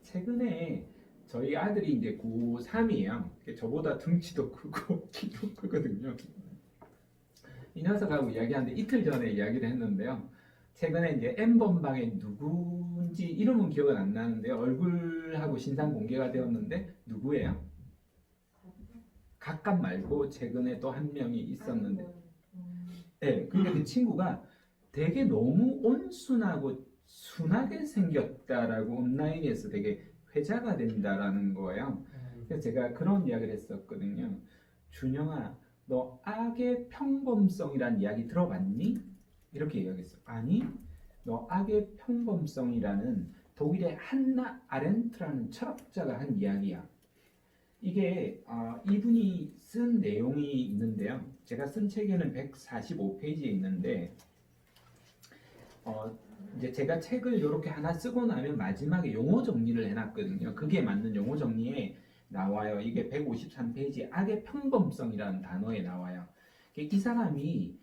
최근에 저희 아들이 이제 고3이에요. 저보다 등치도 크고 키도 크거든요. 이 녀석하고 이야기하는데 이틀 전에 이야기를 했는데요. 최근에 이제 N번방에 누구인지 이름은 기억은 안 나는데 얼굴하고 신상 공개가 되었는데 누구예요? 각각 말고 최근에 또 한 명이 있었는데 네, 그러니까 그 친구가 되게 너무 온순하고 순하게 생겼다라고 온라인에서 되게 회자가 된다라는 거예요. 그래서 제가 그런 이야기를 했었거든요. 준영아, 너 악의 평범성이란 이야기 들어봤니? 이렇게 이야기했어. 아니, 너 악의 평범성이라는 독일의 한나 아렌트라는 철학자가 한 이야기야. 이게 이분이 쓴 내용이 있는데요. 제가 쓴 책에는 145페이지에 있는데 이제 제가 책을 이렇게 하나 쓰고 나면 마지막에 용어 정리를 해놨거든요. 그게 맞는 용어 정리에 나와요. 이게 153페이지 악의 평범성이라는 단어에 나와요. 이 사람이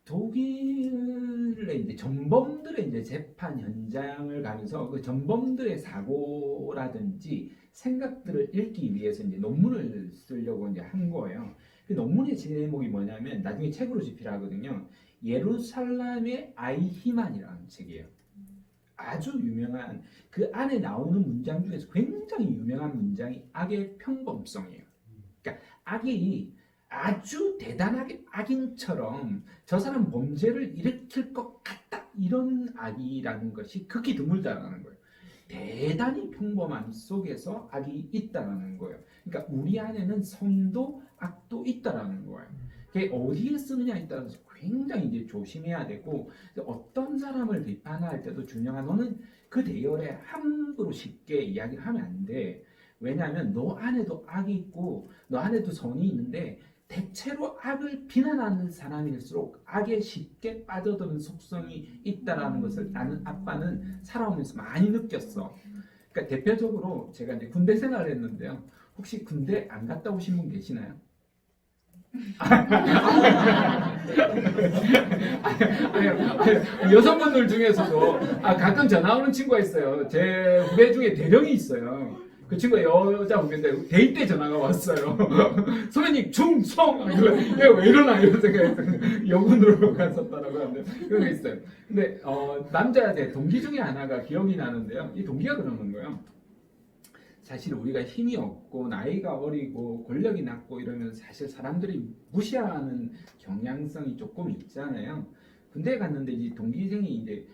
독일의 이제 전범들의 이제 재판 현장을 가면서 그 전범들의 사고라든지 생각들을 읽기 위해서 이제 논문을 쓰려고 이제 한 거예요. 그 논문의 제목이 뭐냐면 나중에 책으로 집필하거든요. 예루살렘의 아이히만이라는 책이에요. 아주 유명한 그 안에 나오는 문장 중에서 굉장히 유명한 문장이 악의 평범성이에요. 그러니까 악이 아주 대단하게 악인처럼 저 사람 범죄를 일으킬 것 같다 이런 악이라는 것이 극히 드물다라는 거예요. 대단히 평범함 속에서 악이 있다라는 거예요. 그러니까 우리 안에는 선도 악도 있다라는 거예요. 그게 어디에 쓰느냐에 따라서 굉장히 이제 조심해야 되고 어떤 사람을 비판할 때도 준영아 너는 그 대열에 함부로 쉽게 이야기를 하면 안 돼. 왜냐하면 너 안에도 악이 있고 너 안에도 선이 있는데 대체로 악을 비난하는 사람일수록 악에 쉽게 빠져드는 속성이 있다라는 것을 나는 아빠는 살아오면서 많이 느꼈어. 그러니까 대표적으로 제가 이제 군대 생활을 했는데요. 혹시 군대 안 갔다 오신 분 계시나요? 여성분들 중에서도 가끔 전화 오는 친구가 있어요. 제 후배 중에 대령이 있어요. 그 친구가 여자 후배인데 대입 때 전화가 왔어요. 선배님 중성 왜 이러나 이런 생각했어요. 여군으로 갔었다라고 하는데 그런 게 있어요. 근데 남자 제 동기 중에 하나가 기억이 나는데요. 이 동기가 그러는 거예요. 사실 우리가 힘이 없고 나이가 어리고 권력이 낮고 이러면 사실 사람들이 무시하는 경향성이 조금 있잖아요. 군대에 갔는데 이 동기생이 이제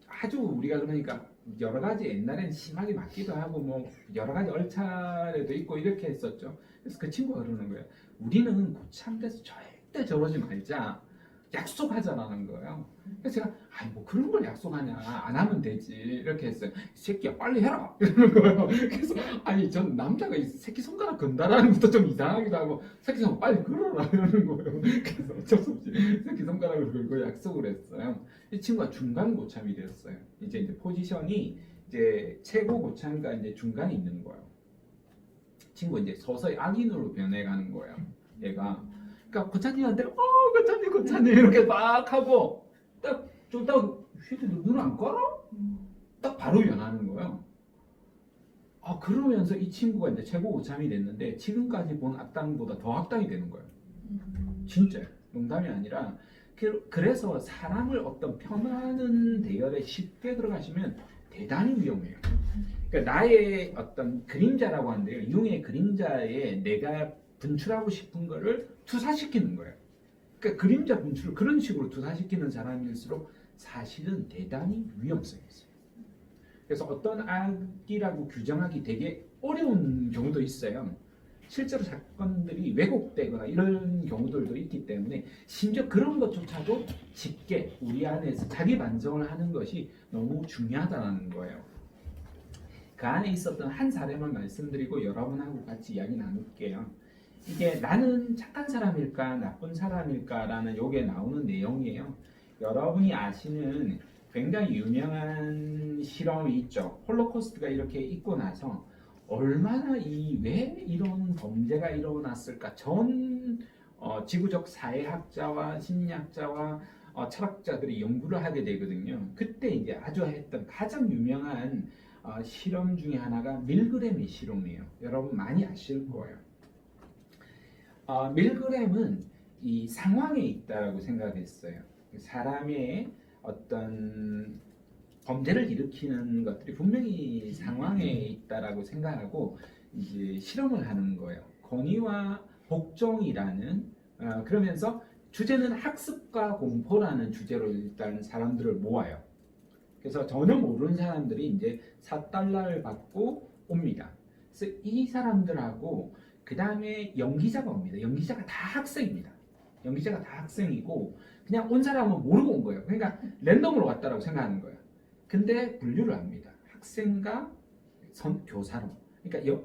아주 우리가 그러니까 여러 가지 옛날엔 심하게 맞기도 하고 뭐 여러 가지 얼차례도 있고 이렇게 했었죠. 그래서 그 친구가 그러는 거예요. 우리는 고참돼서 절대 저러지 말자. 약속하자라는 거예요. 그래서 제가 아니 뭐 그런 걸 약속하냐 안 하면 되지 이렇게 했어요. 이 새끼야 빨리 해라 이러는 거예요. 그래서 아니 전 남자가 이 새끼 손가락 건다라는 것도 좀 이상하기도 하고 새끼 손 빨리 걸어라 이러는 거예요. 그래서 어쩔 수 없이 새끼 손가락을 걸고 약속을 했어요. 이 친구가 중간 고참이 되었어요. 이제 포지션이 이제 최고 고참과 이제 중간에 있는 거예요. 친구 이제 서서히 악인으로 변해가는 거예요. 얘가. 그러니까 고참님한테 고참님 이렇게 막 하고 딱 좀 딱 휘도 눈을 안 깔아? 딱 바로 변하는 거예요. 그러면서 이 친구가 이제 최고 고참이 됐는데 지금까지 본 악당보다 더 악당이 되는 거예요. 진짜 농담이 아니라 그래서 사람을 어떤 폄하하는 대열에 쉽게 들어가시면 대단히 위험해요. 그러니까 나의 어떤 그림자라고 하는데요. 융의 그림자에 내가 분출하고 싶은 거를 투사시키는 거예요. 그러니까 그림자 분출을 그런 식으로 투사시키는 사람일수록 사실은 대단히 위험성이 있어요. 그래서 어떤 악이라고 규정하기 되게 어려운 경우도 있어요. 실제로 사건들이 왜곡되거나 이런 경우들도 있기 때문에 심지어 그런 것조차도 쉽게 우리 안에서 자기 반성을 하는 것이 너무 중요하다는 거예요. 그 안에 있었던 한 사례만 말씀드리고 여러분하고 같이 이야기 나눌게요. 이게 나는 착한 사람일까 나쁜 사람일까라는 요게 나오는 내용이에요. 여러분이 아시는 굉장히 유명한 실험이 있죠. 홀로코스트가 이렇게 있고 나서 얼마나 왜 이런 범죄가 일어났을까 전 지구적 사회학자와 심리학자와 철학자들이 연구를 하게 되거든요. 그때 이제 아주 했던 가장 유명한 실험 중에 하나가 밀그램의 실험이에요. 여러분 많이 아실 거예요. 밀그램은 이 상황에 있다라고 생각했어요. 사람의 어떤 범죄를 일으키는 것들이 분명히 상황에 있다라고 생각하고 이제 실험을 하는 거예요. 권위와 복종이라는 그러면서 주제는 학습과 공포라는 주제로 일단 사람들을 모아요. 그래서 전혀 모르는 사람들이 이제 $4를 받고 옵니다. 그래서 이 사람들하고 그 다음에 연기자가 옵니다. 연기자가 다 학생입니다. 연기자가 다 학생이고 그냥 온 사람은 모르고 온 거예요. 그러니까 랜덤으로 왔다라고 생각하는 거예요. 근데 분류를 합니다. 학생과 교사로. 그러니까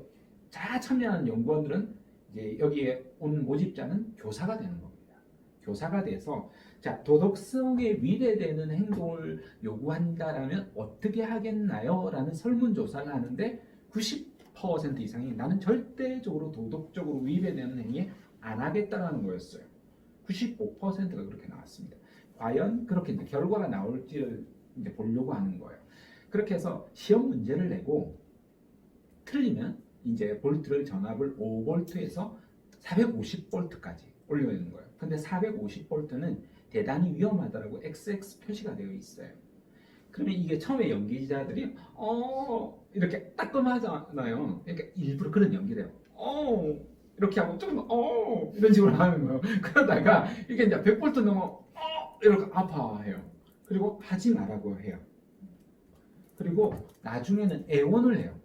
자 참여하는 연구원들은 이제 여기에 온 모집자는 교사가 되는 겁니다. 교사가 돼서 자 도덕성에 위배되는 행동을 요구한다라면 어떻게 하겠나요? 라는 설문조사를 하는데 90% 이상이 나는 절대적으로 도덕적으로 위배되는 행위 안 하겠다라는 거였어요. 95%가 그렇게 나왔습니다. 과연 그렇게 이제 결과가 나올지를 이제 보려고 하는 거예요. 그렇게 해서 시험 문제를 내고 틀리면 이제 볼트를 전압을 5볼트에서 450볼트까지 올려내는 거예요. 근데 450볼트는 대단히 위험하다라고 XX 표시가 되어 있어요. 그러면 이게 처음에 연기자들이 이렇게 따끔하잖아요. 그러니까 일부러 그런 연기를 해요. 이렇게 하고 좀 이런 식으로 하는 거예요. 그러다가 이게 이제 100볼트 넘어 이렇게 아파해요. 그리고 하지 말라고 해요. 그리고 나중에는 애원을 해요.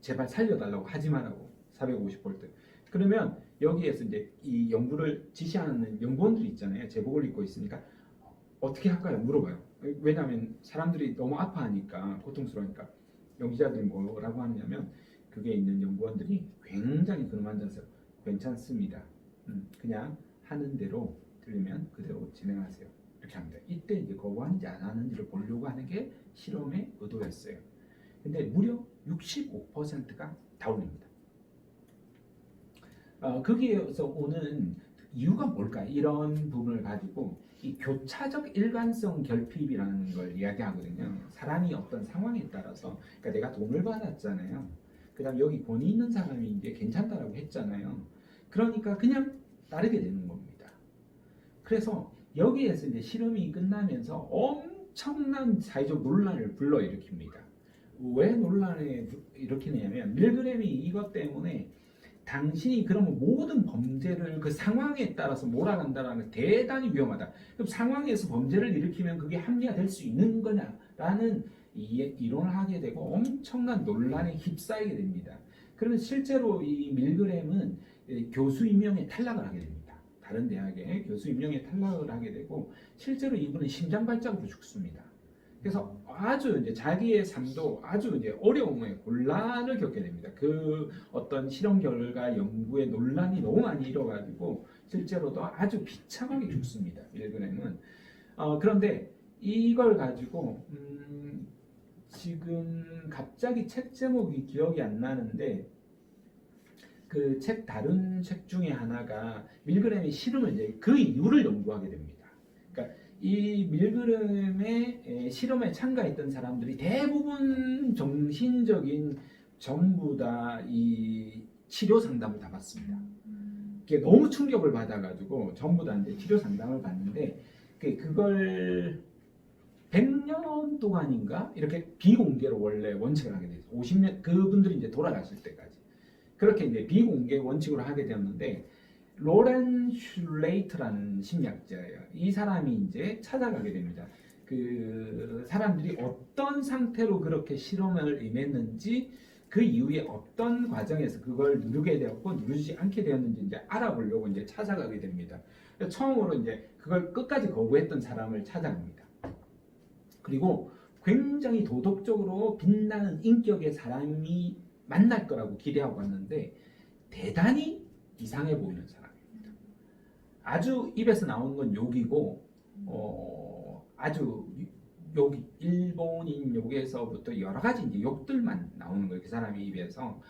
제발 살려달라고 하지 말라고 450볼트. 그러면 여기에서 이제 이 연구를 지시하는 연구원들이 있잖아요. 제복을 입고 있으니까 어떻게 할까요? 물어봐요. 왜냐하면 사람들이 너무 아파하니까 고통스러우니까 연기자들이 뭐라고 하냐면 그게 있는 연구원들이 굉장히 근엄하면서 괜찮습니다. 그냥 하는 대로 들리면 그대로 진행하세요. 이렇게 합니다. 이때 이제 거부하는지 안 하는지를 보려고 하는 게 실험의 의도였어요. 근데 무려 65%가 다 올립니다. 거기에서 오는 이유가 뭘까? 이런 부분을 가지고 이 교차적 일관성 결핍이라는 걸 이야기하거든요. 사람이 어떤 상황에 따라서, 그러니까 내가 돈을 받았잖아요. 그다음 여기 권위 있는 사람이 이제 괜찮다라고 했잖아요. 그러니까 그냥 따르게 되는 겁니다. 그래서 여기에서 이제 실험이 끝나면서 엄청난 사회적 논란을 불러일으킵니다. 왜 논란을 일으키냐면 밀그램이 이것 때문에 당신이 그러면 모든 범죄를 그 상황에 따라서 몰아간다라는 대단히 위험하다. 그럼 상황에서 범죄를 일으키면 그게 합리화될 수 있는 거냐라는 이론을 하게 되고 엄청난 논란에 휩싸이게 됩니다. 그러면 실제로 이 밀그램은 교수 임명에 탈락을 하게 됩니다. 다른 대학에 교수 임명에 탈락을 하게 되고 실제로 이분은 심장발작으로 죽습니다. 그래서 아주 이제 자기의 삶도 아주 이제 어려움에 곤란을 겪게 됩니다. 그 어떤 실험 결과 연구에 논란이 너무 많이 일어가지고 실제로도 아주 비참하게 죽습니다. 밀그램은. 그런데 이걸 가지고 지금 갑자기 책 제목이 기억이 안 나는데 그 다른 책 중에 하나가 밀그램의 실험을 이제 그 이유를 연구하게 됩니다. 그러니까 이 밀그램의 실험에 참가했던 사람들이 대부분 정신적인 전부 다 이 치료 상담을 다 받습니다. 그게 너무 충격을 받아가지고 전부 다 이제 치료 상담을 받는데 그걸 100년 동안인가 이렇게 비공개로 원래 원칙을 하게 돼요. 50년 그분들이 이제 돌아가실 때까지 그렇게 이제 비공개 원칙으로 하게 되었는데. 로렌 슐레이트라는 심리학자예요. 이 사람이 이제 찾아가게 됩니다. 그 사람들이 어떤 상태로 그렇게 실험을 임했는지 그 이후에 어떤 과정에서 그걸 누르게 되었고 누르지 않게 되었는지 이제 알아보려고 이제 찾아가게 됩니다. 처음으로 이제 그걸 끝까지 거부했던 사람을 찾아갑니다. 그리고 굉장히 도덕적으로 빛나는 인격의 사람이 만날 거라고 기대하고 왔는데 대단히 이상해 보이는 사람입니다. 아주 입에서 나오는 건 욕이고 아주 욕 일본인 욕에서부터 여러 가지 이제 욕들만 나오는 거예요. 그 사람의 입에서.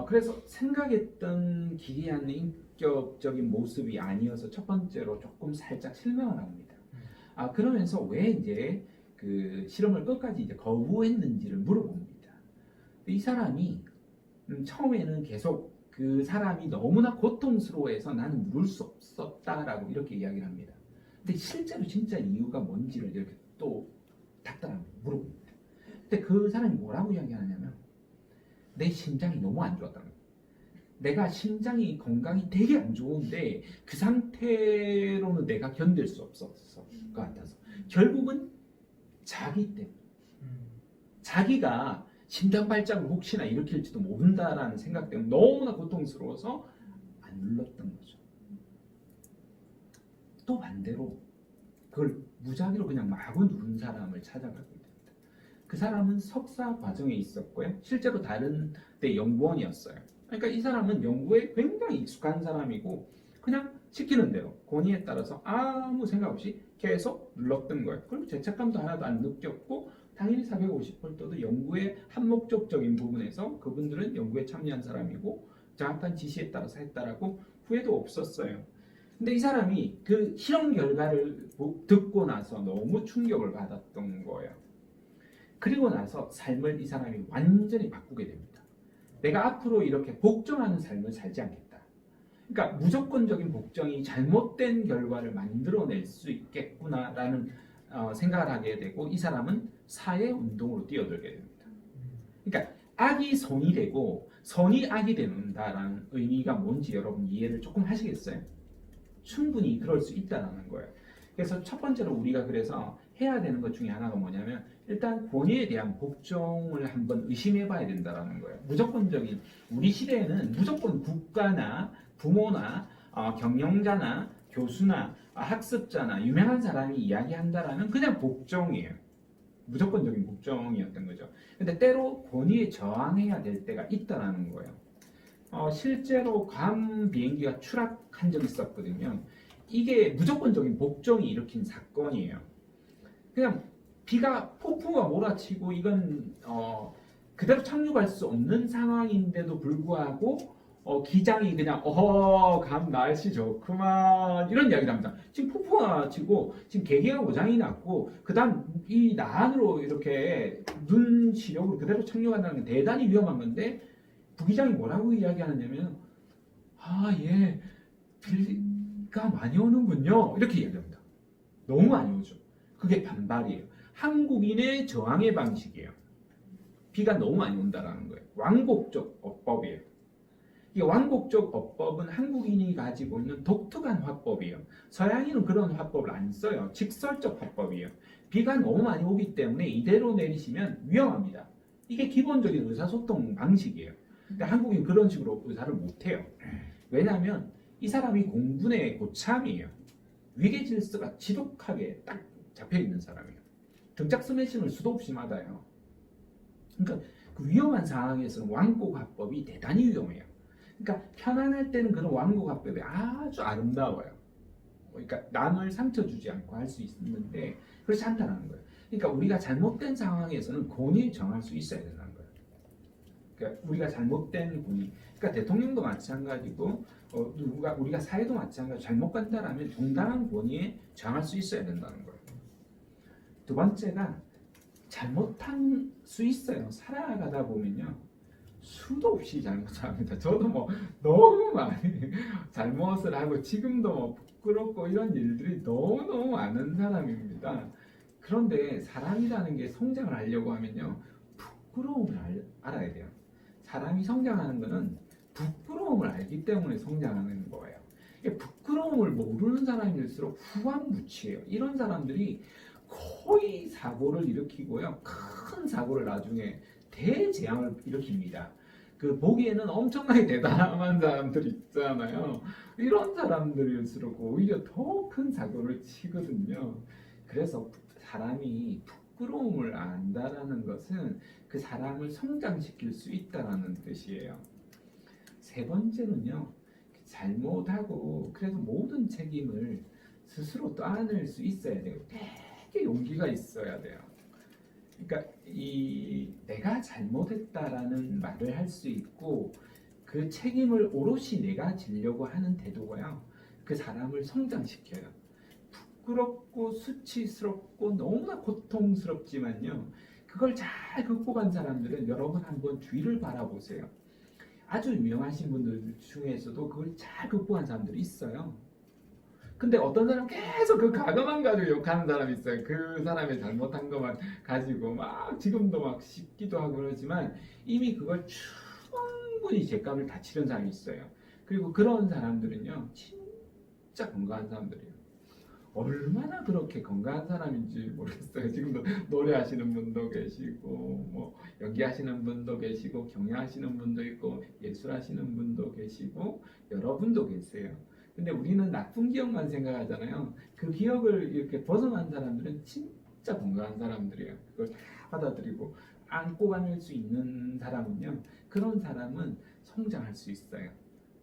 그래서 생각했던 기이한 인격적인 모습이 아니어서 첫 번째로 조금 살짝 실망을 합니다. 그러면서 왜 이제 그 실험을 끝까지 이제 거부했는지를 물어봅니다. 이 사람이 처음에는 계속 그 사람이 너무나 고통스러워해서 나는 누를 수 없었다라고 이렇게 이야기를 합니다. 근데 실제로 진짜 이유가 뭔지를 이렇게 또 닥달하고 물어봅니다. 근데 그 사람이 뭐라고 이야기하냐면 내 심장이 너무 안 좋았다는 거예요. 내가 심장이 건강이 되게 안 좋은데 그 상태로는 내가 견딜 수 없었을 것 같아서 결국은 자기 때문에 자기가 심장 발작을 혹시나 일으킬지도 모른다라는 생각 때문에 너무나 고통스러워서 안 눌렀던 거죠. 또 반대로 그걸 무작위로 그냥 마구 누른 사람을 찾아가게 됩니다. 그 사람은 석사 과정에 있었고요. 실제로 다른 데 연구원이었어요. 그러니까 이 사람은 연구에 굉장히 익숙한 사람이고 그냥 시키는 대로 권위에 따라서 아무 생각 없이 계속 눌렀던 거예요. 그리고 죄책감도 하나도 안 느꼈고 당연히 450볼트도 연구의 한목적적인 부분에서 그분들은 연구에 참여한 사람이고 정확한 지시에 따라서 했다라고 후회도 없었어요. 근데 이 사람이 그 실험 결과를 듣고 나서 너무 충격을 받았던 거예요. 그리고 나서 삶을 이 사람이 완전히 바꾸게 됩니다. 내가 앞으로 이렇게 복종하는 삶을 살지 않겠다. 그러니까 무조건적인 복종이 잘못된 결과를 만들어낼 수 있겠구나라는 생각을 하게 되고 이 사람은 사회운동으로 뛰어들게 됩니다. 그러니까 악이 선이 되고 선이 악이 된다라는 의미가 뭔지 여러분 이해를 조금 하시겠어요? 충분히 그럴 수 있다는 거예요. 그래서 첫 번째로 우리가 그래서 해야 되는 것 중에 하나가 뭐냐면 일단 권위에 대한 복종을 한번 의심해 봐야 된다는 거예요. 무조건적인 우리 시대에는 무조건 국가나 부모나 경영자나 교수나 학습자나 유명한 사람이 이야기한다라는 그냥 복종이에요. 무조건적인 복종이었던 거죠. 근데 때로 권위에 저항해야 될 때가 있다는 거예요. 실제로 괌 비행기가 추락한 적이 있었거든요. 이게 무조건적인 복종이 일으킨 사건이에요. 그냥 비가 폭풍우가 몰아치고 이건 그대로 착륙할 수 없는 상황인데도 불구하고 기장이 그냥 감 날씨 좋구만 이런 이야기를 합니다. 지금 폭풍우가 치고 지금 개개가 고장이 났고 그다음 이 나안으로 이렇게 눈 시력으로 그대로 착륙한다는 게 대단히 위험한 건데 부기장이 뭐라고 이야기하느냐면 예 비가 많이 오는군요 이렇게 이야기합니다. 너무 많이 오죠. 그게 반발이에요. 한국인의 저항의 방식이에요. 비가 너무 많이 온다라는 거예요. 왕복적 어법이에요. 이 왕복적 어법은 한국인이 가지고 있는 독특한 화법이에요. 서양인은 그런 화법을 안 써요. 직설적 화법이에요. 비가 너무 많이 오기 때문에 이대로 내리시면 위험합니다. 이게 기본적인 의사소통 방식이에요. 근데 한국인 그런 식으로 의사를 못해요. 왜냐하면 이 사람이 공군의 고참이에요. 위계 질서가 지독하게 딱 잡혀있는 사람이에요. 등짝 스매싱을 수도 없이 맞아요. 그러니까 그 위험한 상황에서는 왕곡 화법이 대단히 위험해요. 그러니까 편안할 때는 그런 왕곡 화법이 아주 아름다워요. 그러니까 남을 상처 주지 않고 할 수 있는데 그렇지 않다는 거예요. 그러니까 우리가 잘못된 상황에서는 권위를 정할 수 있어야 된다는 거예요. 그러니까 우리가 잘못된 권위, 그러니까 대통령도 마찬가지고 우리가 사회도 마찬가지고 잘못 간다라면 정당한 권위에 정할 수 있어야 된다는 거예요. 두 번째가 잘못할 수 있어요. 살아가다 보면요 수도 없이 잘못합니다. 저도 뭐 너무 많이 잘못을 하고 지금도 뭐 부끄럽고 이런 일들이 너무너무 많은 사람입니다. 그런데 사람이라는 게 성장을 하려고 하면요 부끄러움을 알아야 돼요. 사람이 성장하는 것은 부끄러움을 알기 때문에 성장하는 거예요. 부끄러움을 모르는 사람일수록 후한무치예요. 이런 사람들이 거의 사고를 일으키고요. 큰 사고를 나중에 대재앙을 일으킵니다. 그 보기에는 엄청나게 대단한 사람들 있잖아요. 이런 사람들일수록 오히려 더 큰 사고를 치거든요. 그래서 사람이 부끄러움을 안다라는 것은 그 사람을 성장시킬 수 있다라는 뜻이에요. 세 번째는요. 잘못하고 그래도 모든 책임을 스스로 떠안을 수 있어야 돼요. 되게 용기가 있어야 돼요. 그러니까 내가 잘못했다라는 말을 할 수 있고 그 책임을 오롯이 내가 지려고 하는 태도가요. 그 사람을 성장시켜요. 부끄럽고 수치스럽고 너무나 고통스럽지만요. 그걸 잘 극복한 사람들은 여러분 한번 뒤를 바라보세요. 아주 유명하신 분들 중에서도 그걸 잘 극복한 사람들이 있어요. 근데 어떤 사람 계속 그 과거만 가지고 욕하는 사람이 있어요. 그 사람의 잘못한 것만 가지고 막 지금도 막 씹기도 하고 그러지만 이미 그걸 충분히 죄값을 다 치른 사람이 있어요. 그리고 그런 사람들은요 진짜 건강한 사람들이에요. 얼마나 그렇게 건강한 사람인지 모르겠어요. 지금도 노래하시는 분도 계시고 뭐 연기하시는 분도 계시고 경영하시는 분도 있고 예술하시는 분도 계시고 여러분도 계세요. 근데 우리는 나쁜 기억만 생각하잖아요. 그 기억을 이렇게 벗어난 사람들은 진짜 건강한 사람들이에요. 그걸 다 받아들이고 안고 가낼 수 있는 사람은요. 그런 사람은 성장할 수 있어요.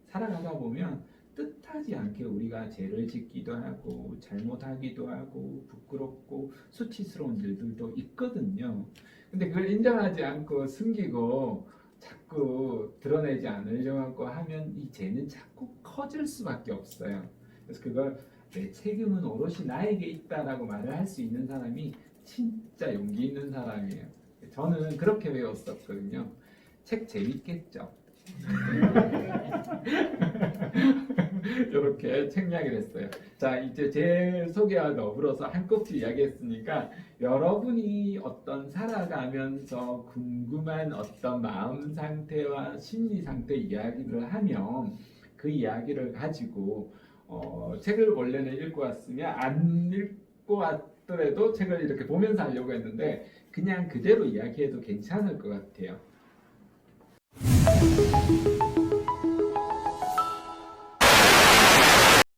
살아가다 보면 뜻하지 않게 우리가 죄를 짓기도 하고 잘못하기도 하고 부끄럽고 수치스러운 일들도 있거든요. 근데 그걸 인정하지 않고 숨기고 자꾸 드러내지 않으려고 하면 이 죄는 자꾸 커질 수밖에 없어요. 그래서 그걸 내 책임은 오롯이 나에게 있다라고 말을 할 수 있는 사람이 진짜 용기 있는 사람이에요. 저는 그렇게 배웠었거든요. 책 재밌겠죠? 이렇게 책 이야기를 했어요. 자, 이제 제 소개와 더불어서 한껏 이야기했으니까 여러분이 어떤 살아가면서 궁금한 어떤 마음 상태와 심리 상태 이야기를 하면 그 이야기를 가지고 책을 원래는 읽고 왔으면 안 읽고 왔더라도 책을 이렇게 보면서 하려고 했는데 그냥 그대로 이야기해도 괜찮을 것 같아요.